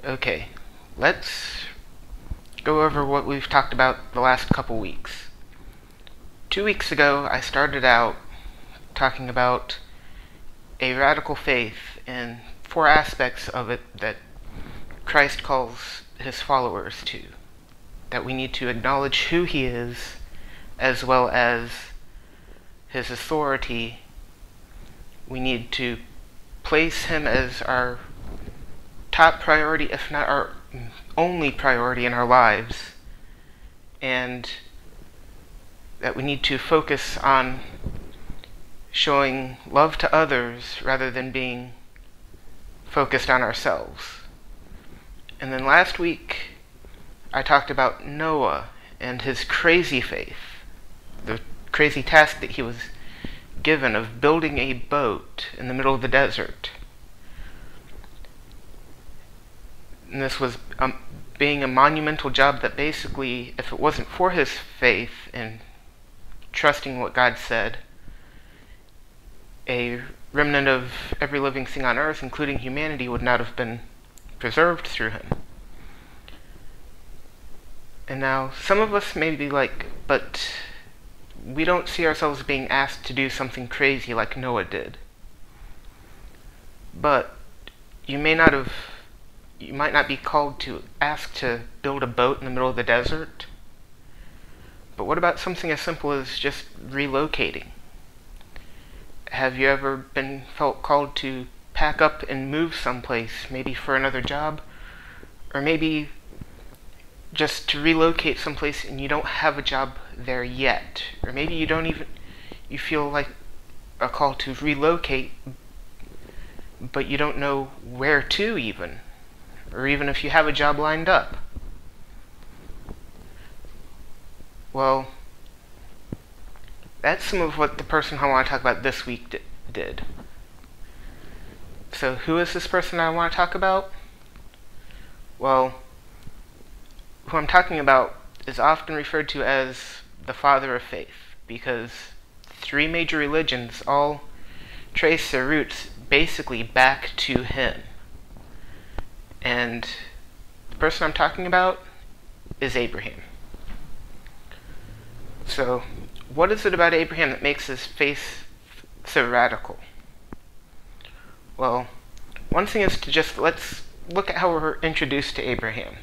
Okay, let's go over what we've talked about the last couple weeks. 2 weeks ago, I started out talking about a radical faith and 4 aspects of it that Christ calls his followers to. That we need to acknowledge who he is, as well as his authority. We need to place him as our top priority, if not our only priority in our lives, and that we need to focus on showing love to others rather than being focused on ourselves. And then last week, I talked about Noah and his crazy faith, the crazy task that he was given of building a boat in the middle of the desert. And this was being a monumental job that basically, if it wasn't for his faith and trusting what God said, a remnant of every living thing on earth, including humanity, would not have been preserved through him. And now, some of us may be like, but we don't see ourselves being asked to do something crazy like Noah did. But you might not be called to ask to build a boat in the middle of the desert. But what about something as simple as just relocating? Have you ever felt called to pack up and move someplace, maybe for another job, or maybe just to relocate someplace and you don't have a job there yet, or maybe you feel like a call to relocate, but you don't know where to even, or even if you have a job lined up? Well, that's some of what the person I want to talk about this week did. So who is this person I want to talk about? Well, who I'm talking about is often referred to as the father of faith, because 3 major religions all trace their roots basically back to him. And the person I'm talking about is Abraham. So, what is it about Abraham that makes his faith so radical? Well, one thing is let's look at how we're introduced to Abraham.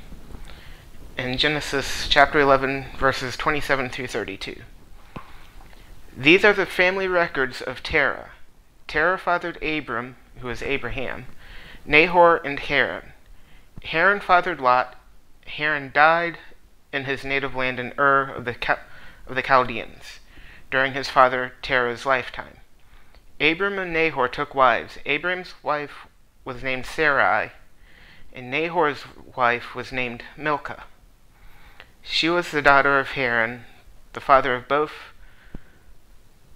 In Genesis chapter 11, verses 27 through 32. These are the family records of Terah. Terah fathered Abram, who is Abraham, Nahor, and Haran. Haran fathered Lot. Haran died in his native land in Ur of the Chaldeans during his father Terah's lifetime. Abram and Nahor took wives. Abram's wife was named Sarai, and Nahor's wife was named Milcah. She was the daughter of Haran, the father of both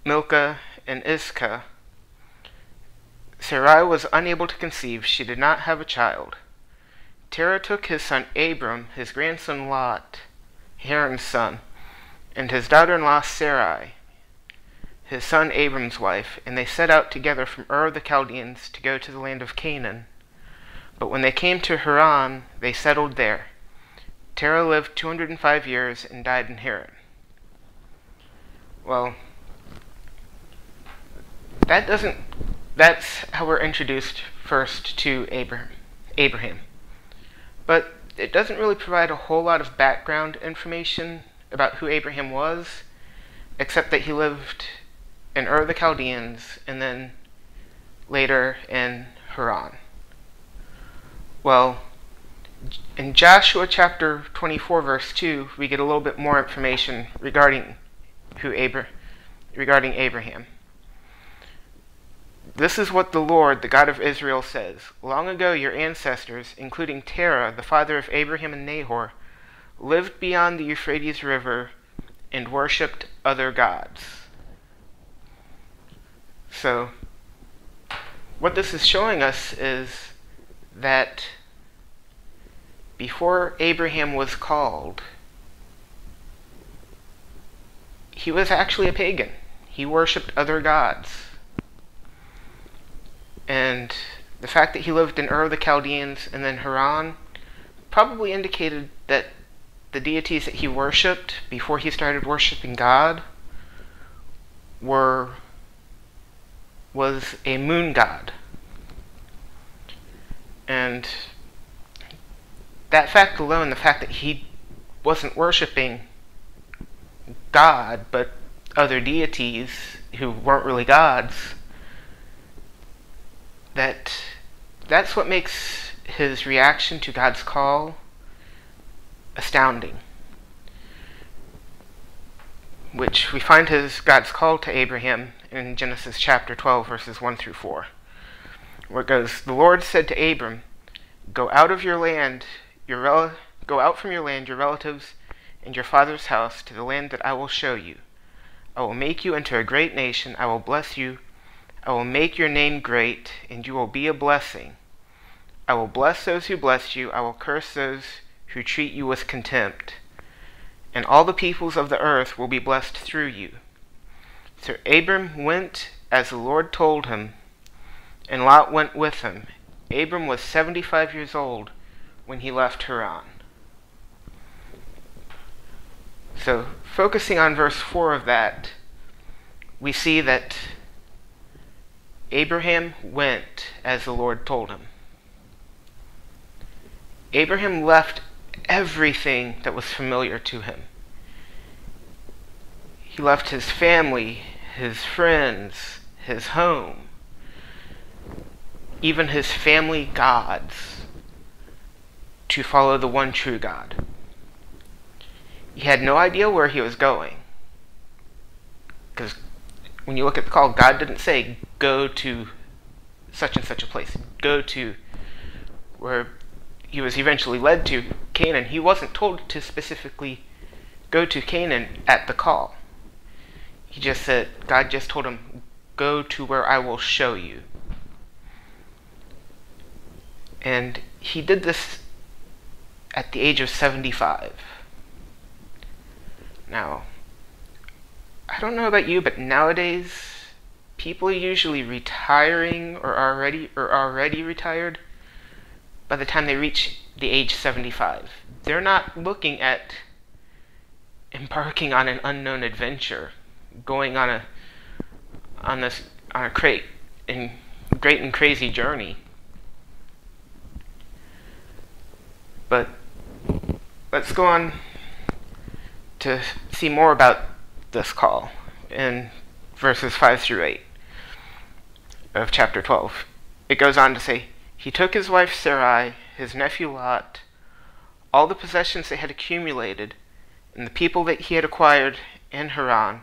Milcah and Iscah. Sarai was unable to conceive. She did not have a child. Terah took his son Abram, his grandson Lot, Haran's son, and his daughter-in-law Sarai, his son Abram's wife, and they set out together from Ur of the Chaldeans to go to the land of Canaan. But when they came to Haran, they settled there. Terah lived 205 years and died in Haran. Well, that's how we're introduced first to Abraham. But it doesn't really provide a whole lot of background information about who Abraham was, except that he lived in Ur of the Chaldeans and then later in Haran. Well, in Joshua chapter 24, verse 2, we get a little bit more information regarding Abraham. This is what the Lord, the God of Israel, says. Long ago your ancestors, including Terah, the father of Abraham and Nahor, lived beyond the Euphrates River and worshipped other gods. So, what this is showing us is that before Abraham was called, he was actually a pagan. He worshipped other gods. And the fact that he lived in Ur of the Chaldeans and then Haran probably indicated that the deities that he worshipped before he started worshiping God was a moon god. And that fact alone, the fact that he wasn't worshiping God, but other deities who weren't really gods, that's what makes his reaction to God's call astounding. Which we find as God's call to Abraham in Genesis chapter 12, verses 1 through 4, where it goes, "The Lord said to Abram, go out from your land, your relatives, and your father's house to the land that I will show you. I will make you into a great nation. I will bless you. I will make your name great, and you will be a blessing. I will bless those who bless you. I will curse those who treat you with contempt. And all the peoples of the earth will be blessed through you." So Abram went as the Lord told him, and Lot went with him. Abram was 75 years old when he left Haran. So, focusing on verse 4 of that, we see that Abraham went as the Lord told him. Abraham left everything that was familiar to him. He left his family, his friends, his home, even his family gods, to follow the one true God. He had no idea where he was going. Because when you look at the call, God didn't say, go to such and such a place. Go to where he was eventually led to, Canaan. He wasn't told to specifically go to Canaan at the call. He just said, God just told him, go to where I will show you. And he did this at the age of 75. Now, I don't know about you, but nowadays, people are usually retiring or already retired by the time they reach the age 75. They're not looking at embarking on an unknown adventure, going on a great and crazy journey. But let's go on to see more about this call in verses 5 through 8 of chapter 12. It goes on to say, he took his wife Sarai, his nephew Lot, all the possessions they had accumulated, and the people that he had acquired in Haran,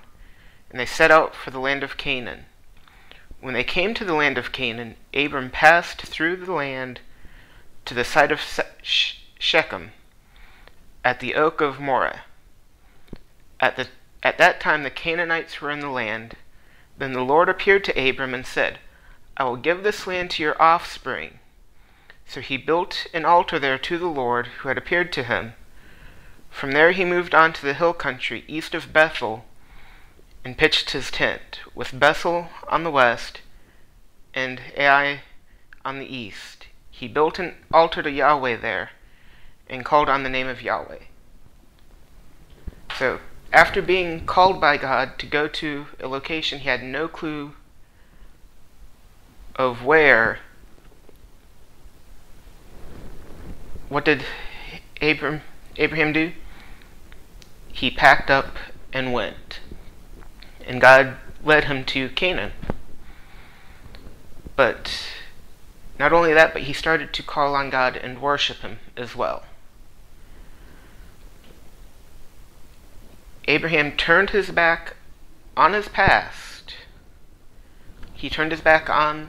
and they set out for the land of Canaan. When they came to the land of Canaan, Abram passed through the land to the site of Shechem, at the oak of Moreh. At that time the Canaanites were in the land. Then the Lord appeared to Abram and said, I will give this land to your offspring. So he built an altar there to the Lord who had appeared to him. From there he moved on to the hill country east of Bethel and pitched his tent, with Bethel on the west and Ai on the east. He built an altar to Yahweh there and called on the name of Yahweh. So, after being called by God to go to a location he had no clue of where, what did Abraham do? He packed up and went. And God led him to Canaan. But not only that, but he started to call on God and worship him as well. Abraham turned his back on his past. He turned his back on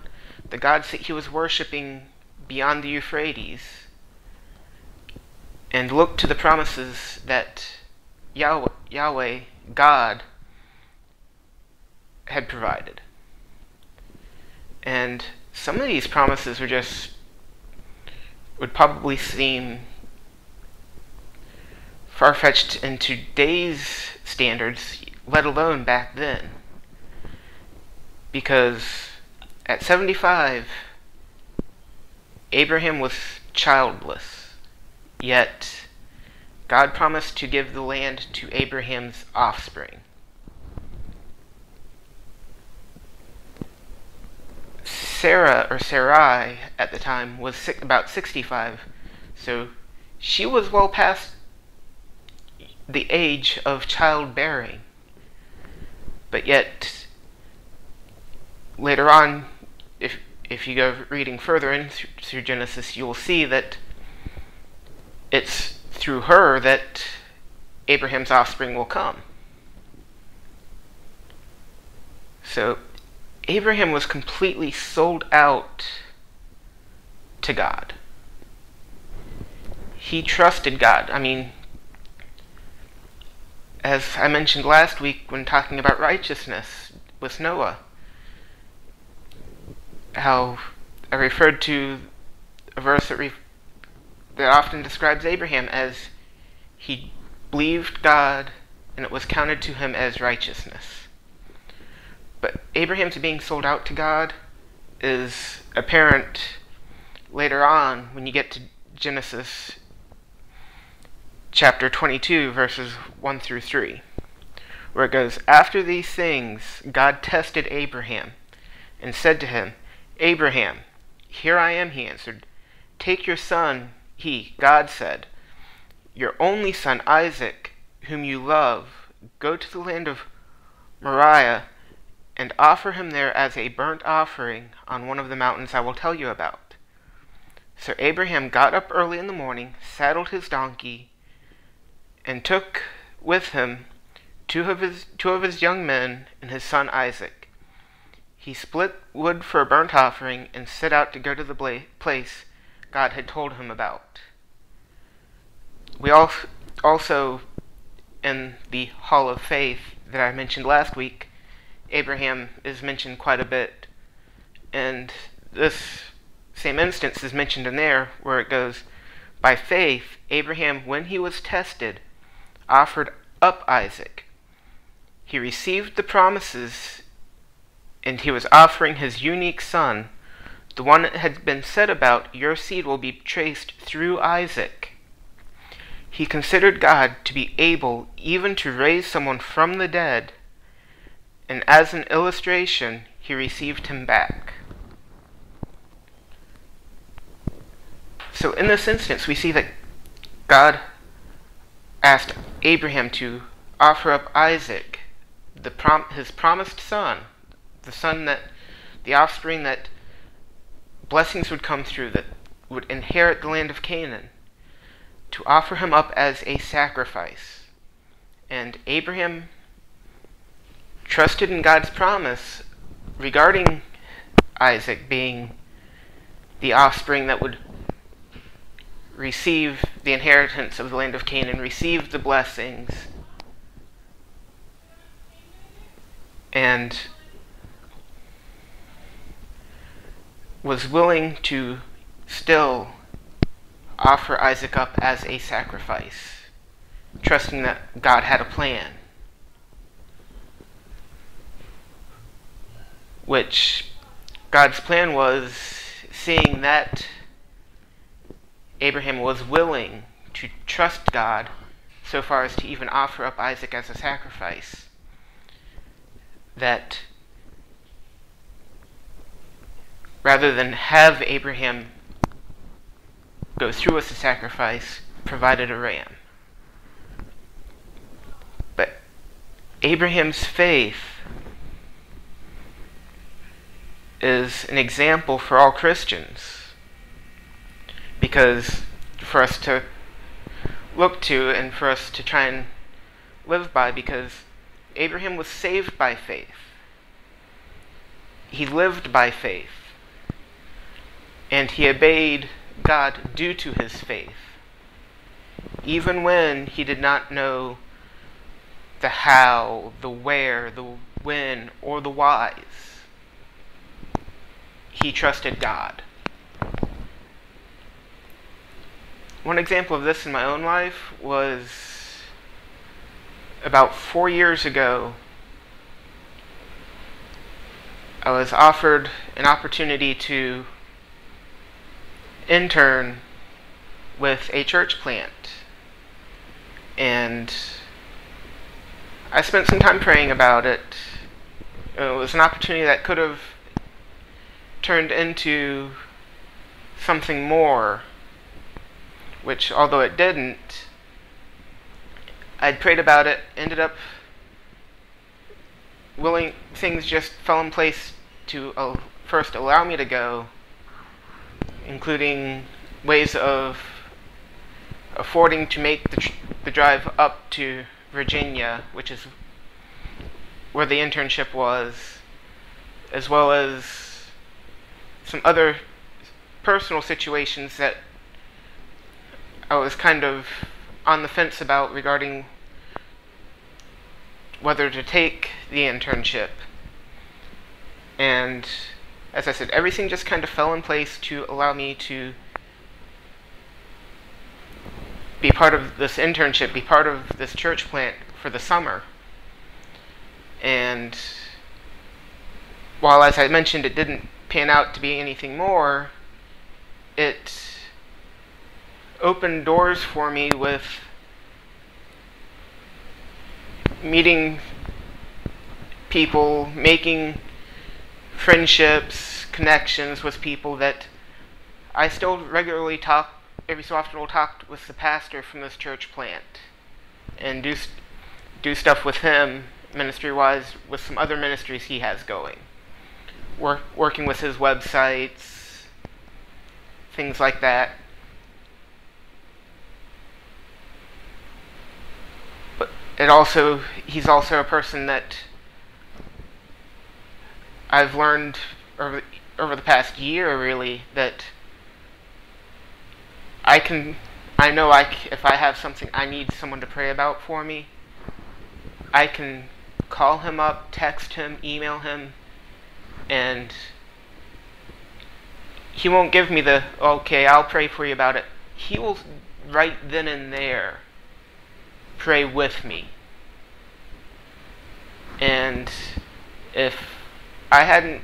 the gods that he was worshiping beyond the Euphrates and looked to the promises that Yahweh, God, had provided. And some of these promises would probably seem far-fetched in today's standards, let alone back then. Because at 75, Abraham was childless. Yet, God promised to give the land to Abraham's offspring. Sarah, or Sarai, at the time, was about 65, so she was well past the age of childbearing. But yet, later on, if you go reading further in through Genesis, you will see that it's through her that Abraham's offspring will come. So Abraham was completely sold out to God. He trusted God. I mean, as I mentioned last week when talking about righteousness with Noah, how I referred to a verse that often describes Abraham as he believed God and it was counted to him as righteousness. But Abraham's being sold out to God is apparent later on when you get to Genesis chapter 22, verses 1 through 3, where it goes, "After these things God tested Abraham and said to him, 'Abraham, here I am,' he answered. 'Take your son,' God said, 'your only son Isaac, whom you love, go to the land of Moriah and offer him there as a burnt offering on one of the mountains I will tell you about.' So Abraham got up early in the morning, saddled his donkey, and took with him two of his young men and his son Isaac. He split wood for a burnt offering and set out to go to the place God had told him about." We also, in the Hall of Faith that I mentioned last week, Abraham is mentioned quite a bit. And this same instance is mentioned in there where it goes, "By faith, Abraham, when he was tested, offered up Isaac. He received the promises, and he was offering his unique son, the one that had been said about, 'Your seed will be traced through Isaac.' He considered God to be able even to raise someone from the dead, and as an illustration, he received him back." So in this instance, we see that God asked Abraham to offer up Isaac, his promised son, the offspring that blessings would come through, that would inherit the land of Canaan, to offer him up as a sacrifice. And Abraham trusted in God's promise regarding Isaac being the offspring that would receive the inheritance of the land of Canaan, receive the blessings, and was willing to still offer Isaac up as a sacrifice, trusting that God had a plan, which God's plan was, seeing that Abraham was willing to trust God so far as to even offer up Isaac as a sacrifice, that rather than have Abraham go through with the sacrifice, provided a ram. But Abraham's faith is an example for all Christians, because for us to look to and for us to try and live by, because Abraham was saved by faith. He lived by faith. And he obeyed God due to his faith, even when he did not know the how, the where, the when, or the whys. He trusted God. One example of this in my own life was about 4 years ago. I was offered an opportunity to intern with a church plant. And I spent some time praying about it. It was an opportunity that could have turned into something more, which, although it didn't, I'd prayed about it, ended up things just fell in place to first allow me to go, including ways of affording to make the drive up to Virginia, which is where the internship was, as well as some other personal situations that I was kind of on the fence about regarding whether to take the internship. And as I said, everything just kind of fell in place to allow me to be part of this internship, be part of this church plant for the summer. And while, as I mentioned, it didn't pan out to be anything more, it opened doors for me with meeting people, making friendships, connections with people that I still regularly talk, every so often will talk with the pastor from this church plant and do stuff with him, ministry-wise, with some other ministries he has going. Working with his websites, things like that. But he's also a person that I've learned over the past year, really, that I know if I have something I need someone to pray about for me, I can call him up, text him, email him, and he won't give me the, okay, I'll pray for you about it. He will right then and there pray with me. And if I hadn't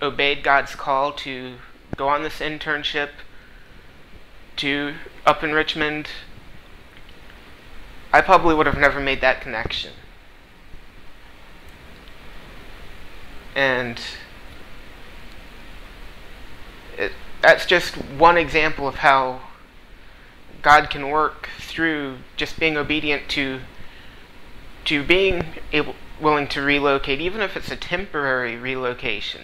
obeyed God's call to go on this internship up in Richmond, I probably would have never made that connection. And that's just one example of how God can work through just being obedient to being willing to relocate, even if it's a temporary relocation.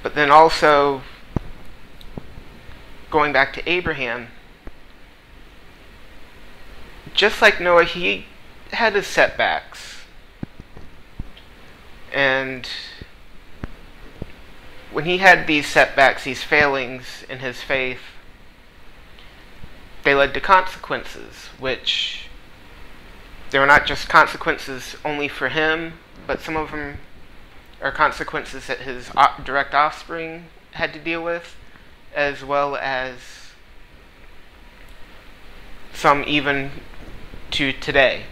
But then also, going back to Abraham, just like Noah, he had his setbacks. And when he had these setbacks, these failings in his faith, they led to consequences, which they were not just consequences only for him, but some of them are consequences that his direct offspring had to deal with, as well as some even to today.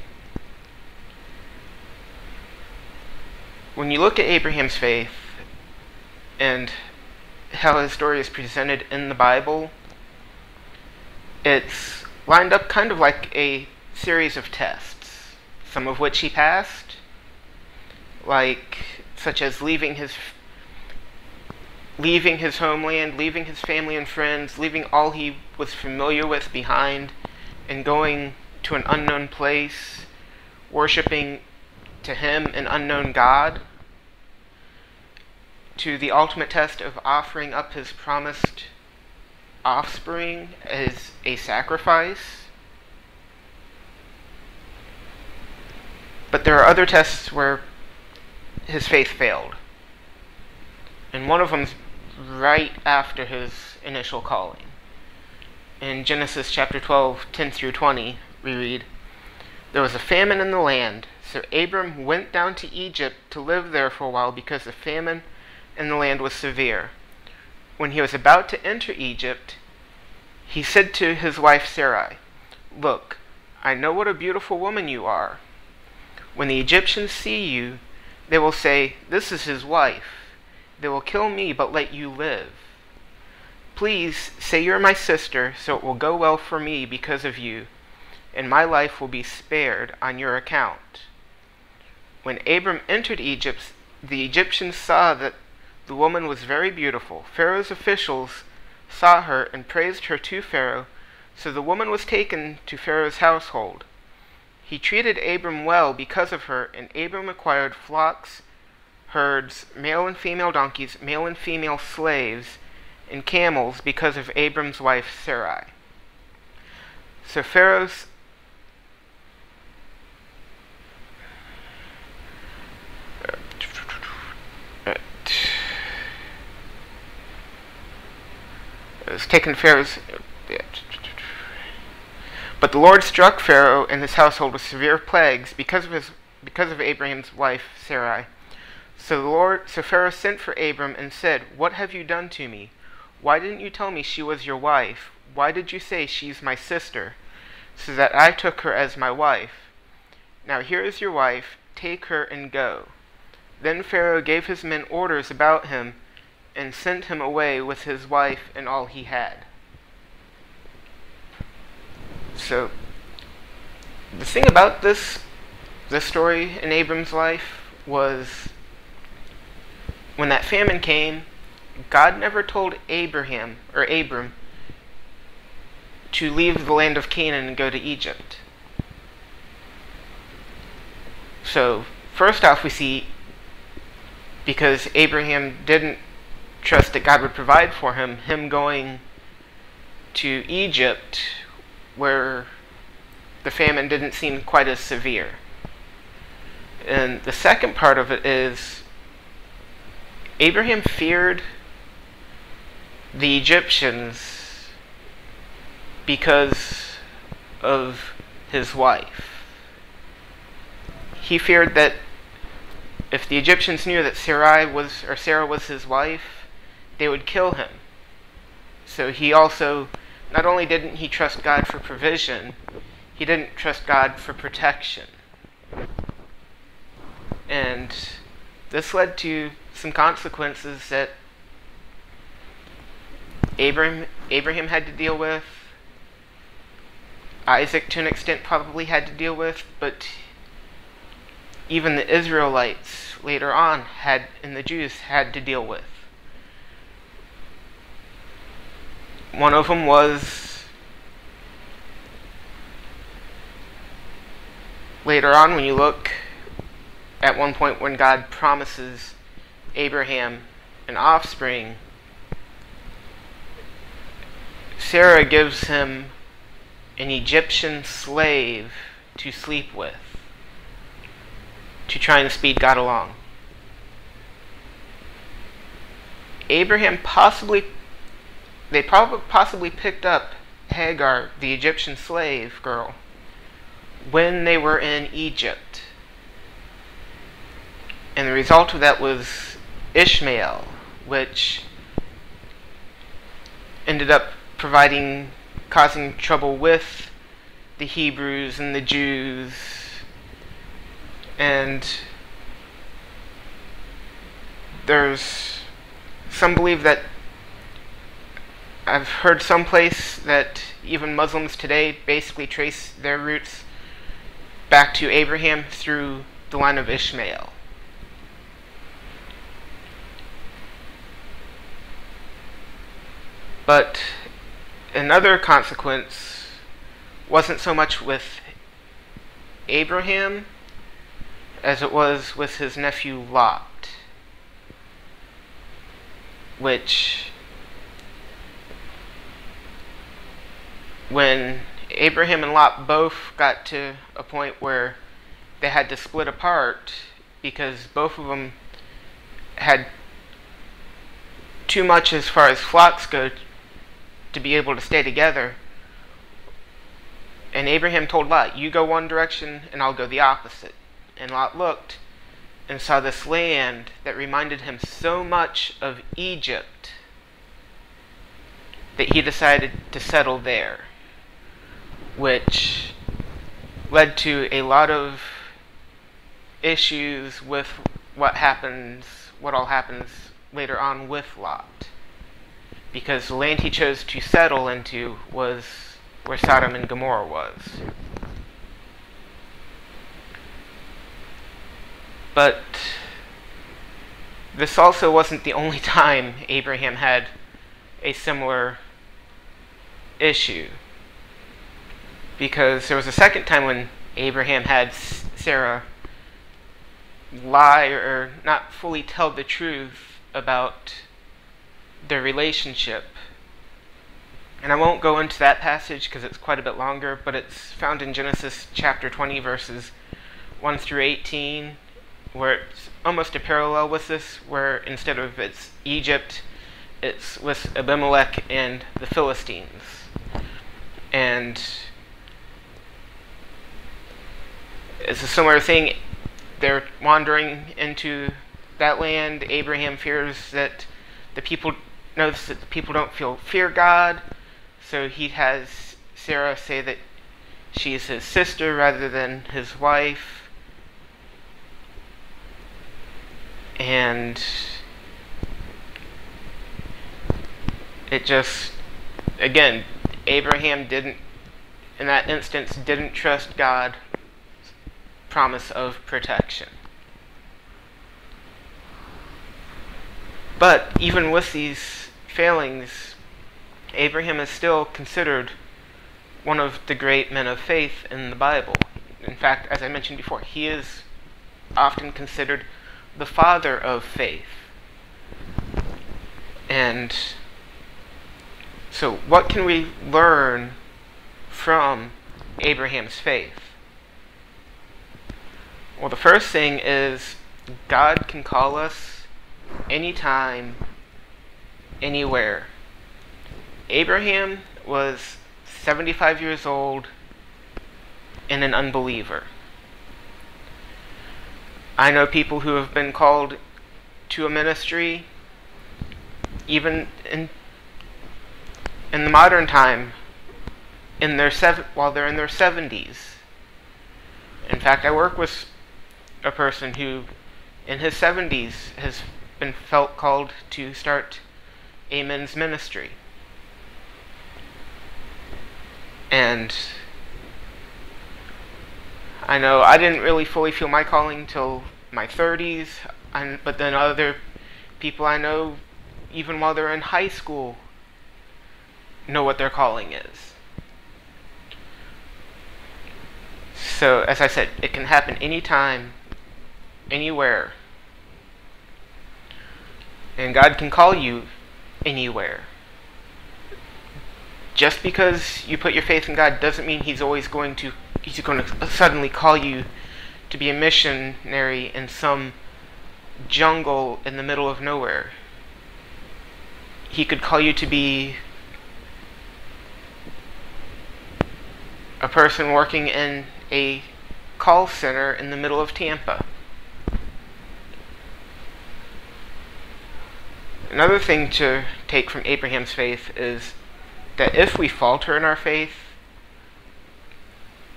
When you look at Abraham's faith and how his story is presented in the Bible, it's lined up kind of like a series of tests, some of which he passed, such as leaving his homeland, leaving his family and friends, leaving all he was familiar with behind, and going to an unknown place, worshiping to him an unknown God, to the ultimate test of offering up his promised offspring as a sacrifice. But there are other tests where his faith failed. And one of them's right after his initial calling. In Genesis chapter 12, 10 through 20, we read, "There was a famine in the land, so Abram went down to Egypt to live there for a while because the famine in the land was severe. When he was about to enter Egypt, he said to his wife Sarai, 'Look, I know what a beautiful woman you are. When the Egyptians see you, they will say, "This is his wife." They will kill me, but let you live.' Please say you're my sister, so it will go well for me because of you, and my life will be spared on your account." When Abram entered Egypt, the Egyptians saw that the woman was very beautiful. Pharaoh's officials saw her and praised her to Pharaoh, so the woman was taken to Pharaoh's household. He treated Abram well because of her, and Abram acquired flocks, herds, male and female donkeys, male and female slaves, and camels because of Abram's wife Sarai. So Pharaoh's But the Lord struck Pharaoh and his household with severe plagues because of Abraham's wife Sarai. So Pharaoh sent for Abram and said, "What have you done to me? Why didn't you tell me she was your wife? Why did you say she's my sister, so that I took her as my wife? Now here is your wife, take her and go." Then Pharaoh gave his men orders about him and sent him away with his wife and all he had. So, the thing about this story in Abram's life was, when that famine came, God never told Abram to leave the land of Canaan and go to Egypt. So, first off, we see, because Abraham didn't trust that God would provide for him going to Egypt, where the famine didn't seem quite as severe. And the second part of it is, Abraham feared the Egyptians because of his wife. He feared that if the Egyptians knew that Sarah was his wife, they would kill him. So he also, not only didn't he trust God for provision, he didn't trust God for protection. And this led to some consequences that Abraham had to deal with, Isaac to an extent probably had to deal with, but even the Israelites later on and the Jews had to deal with. One of them was, later on when you look at one point when God promises Abraham an offspring, Sarah gives him an Egyptian slave to sleep with, to try and speed God along. They possibly picked up Hagar, the Egyptian slave girl, when they were in Egypt. And the result of that was Ishmael, which ended up causing trouble with the Hebrews and the Jews. And there's some believe that, I've heard someplace that even Muslims today basically trace their roots back to Abraham through the line of Ishmael. But another consequence wasn't so much with Abraham as it was with his nephew Lot, which, when Abraham and Lot both got to a point where they had to split apart because both of them had too much as far as flocks go to be able to stay together, and Abraham told Lot, "You go one direction and I'll go the opposite." And Lot looked and saw this land that reminded him so much of Egypt that he decided to settle there, which led to a lot of issues with what all happens later on with Lot. because the land he chose to settle into was where Sodom and Gomorrah was. But this also wasn't the only time Abraham had a similar issue, because there was a second time when Abraham had Sarah lie or not fully tell the truth about their relationship. And I won't go into that passage because it's quite a bit longer, but it's found in Genesis chapter 20 verses 1 through 18, where it's almost a parallel with this, where instead of it's Egypt, it's with Abimelech and the Philistines. And it's a similar thing. They're wandering into that land. Abraham fears that the people notice that the people don't fear God, so he has Sarah say that she is his sister rather than his wife. And it just, again, Abraham didn't, in that instance, didn't trust God's promise of protection. But even with these failings, Abraham is still considered one of the great men of faith in the Bible. In fact, as I mentioned before, he is often considered the father of faith. And so what can we learn from Abraham's faith? Well, the first thing is God can call us anytime, anywhere. Abraham was 75 years old and an unbeliever. I know people who have been called to a ministry even in the modern time while they're in their 70s. In fact, I work with a person who in his 70s has been felt called to start a men's ministry. And I know I didn't really fully feel my calling till my 30s, but then other people I know, even while they're in high school, know what their calling is. So, as I said, it can happen anytime, anywhere. And God can call you anywhere. Just because you put your faith in God doesn't mean He's going to suddenly call you to be a missionary in some jungle in the middle of nowhere. He could call you to be a person working in a call center in the middle of Tampa. Another thing to take from Abraham's faith is that if we falter in our faith,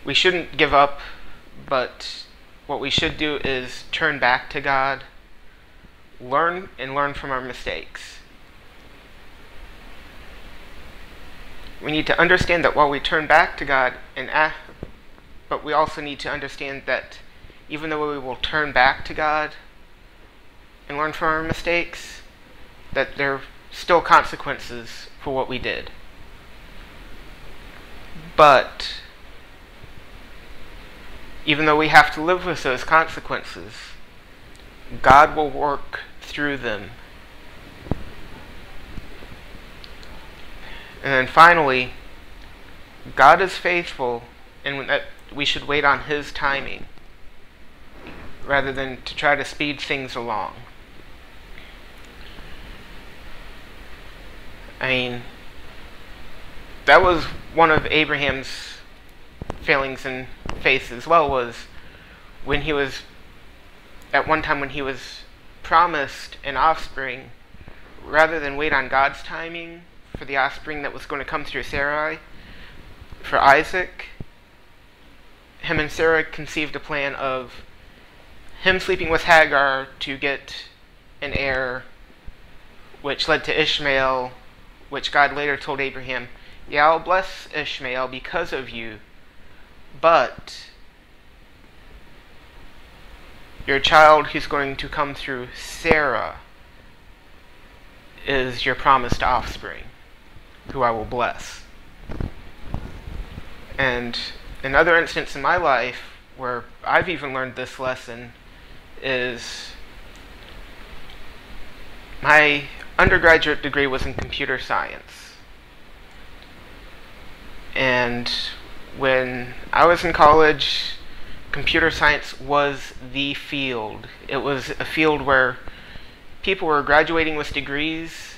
we shouldn't give up, but what we should do is turn back to God, learn from our mistakes. We need to understand that while we turn back to God, but we also need to understand that even though we will turn back to God and learn from our mistakes, that there are still consequences for what we did. But even though we have to live with those consequences, God will work through them. And then finally, God is faithful, and that we should wait on His timing rather than to try to speed things along. I mean, that was one of Abraham's failings in faith as well, was when he was, at one time when he was promised an offspring, rather than wait on God's timing for the offspring that was going to come through Sarai, for Isaac, him and Sarah conceived a plan of him sleeping with Hagar to get an heir, which led to Ishmael, which God later told Abraham, yeah, I'll bless Ishmael because of you, but your child who's going to come through Sarah is your promised offspring, who I will bless. And another instance in my life where I've even learned this lesson is my undergraduate degree was in computer science. And when I was in college, computer science was the field. It was a field where people were graduating with degrees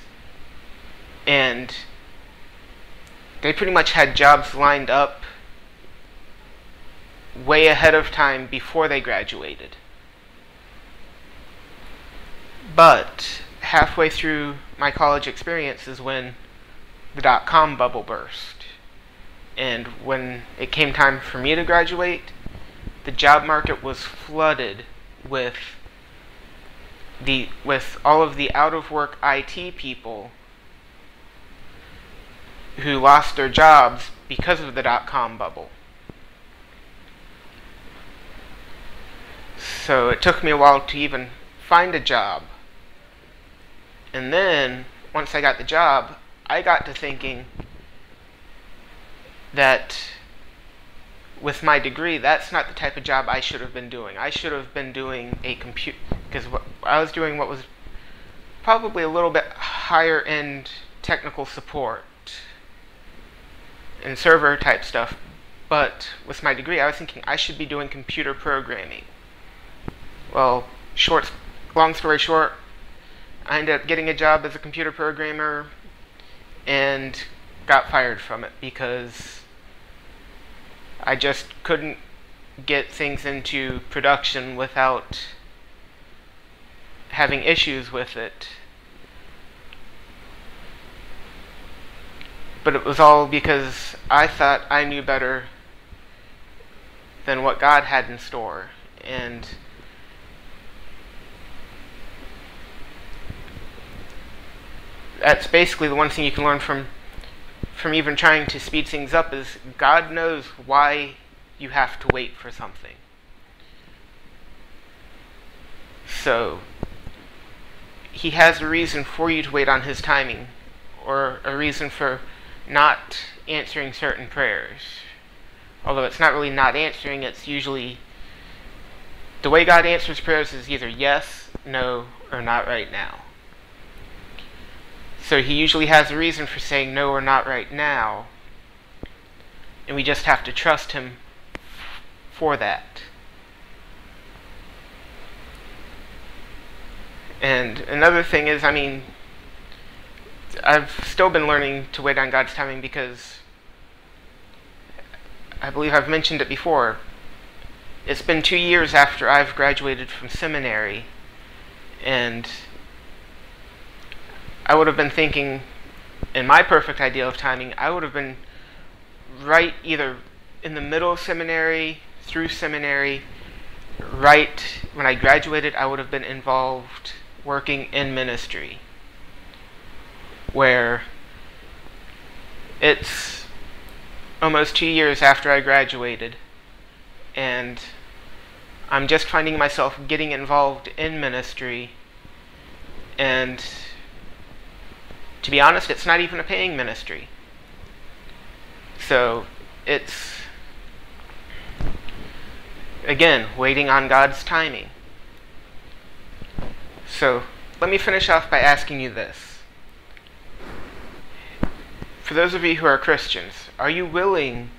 and they pretty much had jobs lined up way ahead of time before they graduated. But halfway through my college experience is when the dot-com bubble burst. And when it came time for me to graduate, the job market was flooded with all of the out-of-work IT people who lost their jobs because of the dot-com bubble. So it took me a while to even find a job. And then, once I got the job, I got to thinking that with my degree, that's not the type of job I should have been doing. I should have been doing a computer, because I was doing what was probably a little bit higher end technical support and server type stuff. But with my degree, I was thinking I should be doing computer programming. Well, long story short, I ended up getting a job as a computer programmer and got fired from it because I just couldn't get things into production without having issues with it. But it was all because I thought I knew better than what God had in store. And that's basically the one thing you can learn from even trying to speed things up is God knows why you have to wait for something. So he has a reason for you to wait on his timing, or a reason for not answering certain prayers. Although it's not really not answering, it's usually the way God answers prayers is either yes, no, or not right now. So he usually has a reason for saying no or not right now, and we just have to trust him for that. And another thing is, I've still been learning to wait on God's timing because I believe I've mentioned it before. It's been 2 years after I've graduated from seminary, and I would have been thinking, in my perfect idea of timing, I would have been right either in the middle of seminary, through seminary, right when I graduated, I would have been involved working in ministry, where it's almost 2 years after I graduated, and I'm just finding myself getting involved in ministry, and to be honest, it's not even a paying ministry. So it's, again, waiting on God's timing. So let me finish off by asking you this. For those of you who are Christians, are you willing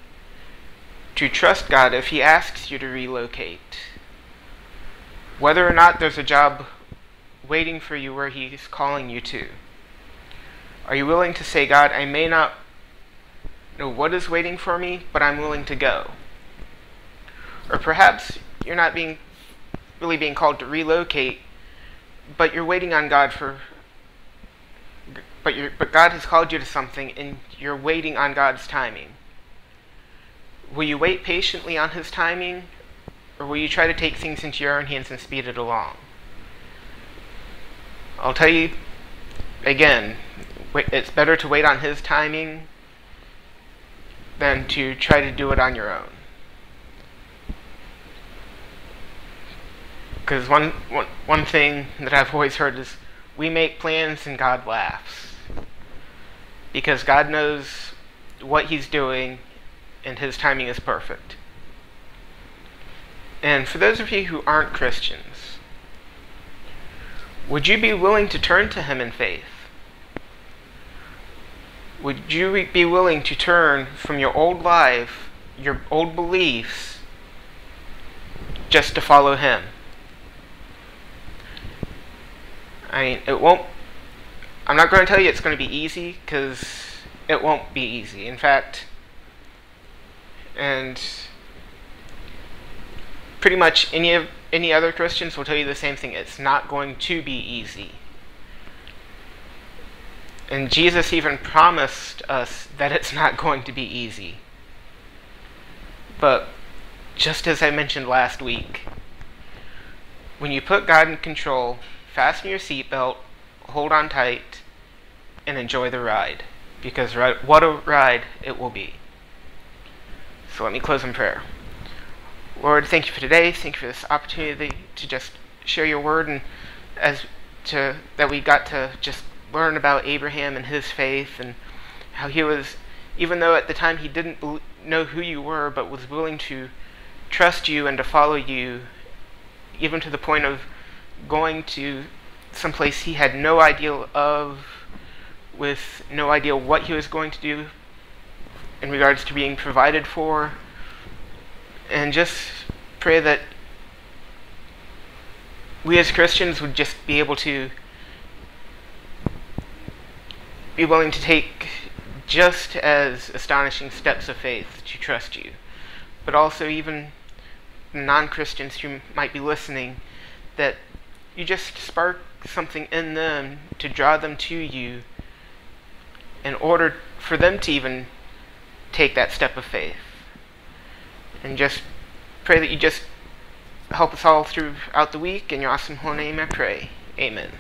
to trust God if he asks you to relocate? Whether or not there's a job waiting for you where he's calling you to. Are you willing to say, God, I may not know what is waiting for me, but I'm willing to go? Or perhaps you're not really being called to relocate, but you're waiting on God but God has called you to something and you're waiting on God's timing. Will you wait patiently on his timing, or will you try to take things into your own hands and speed it along? I'll tell you again, it's better to wait on his timing than to try to do it on your own. Because one thing that I've always heard is, we make plans and God laughs. Because God knows what he's doing and his timing is perfect. And for those of you who aren't Christians, would you be willing to turn to him in faith? Would you be willing to turn from your old life, your old beliefs, just to follow him? I mean, I'm not going to tell you it's going to be easy, because it won't be easy. In fact, and pretty much any other Christians will tell you the same thing. It's not going to be easy. And Jesus even promised us that it's not going to be easy. But just as I mentioned last week, when you put God in control, fasten your seatbelt, hold on tight, and enjoy the ride. Because what a ride it will be. So let me close in prayer. Lord, thank you for today. Thank you for this opportunity to just share your word, and that we got to just learn about Abraham and his faith, and how he was, even though at the time he didn't know who you were, but was willing to trust you and to follow you, even to the point of going to someplace he had no idea of, with no idea what he was going to do in regards to being provided for. And just pray that we as Christians would just be able to be willing to take just as astonishing steps of faith to trust you. But also even non-Christians who might be listening, that you just spark something in them to draw them to you in order for them to even take that step of faith. And just pray that you just help us all throughout the week. In your awesome holy name I pray. Amen.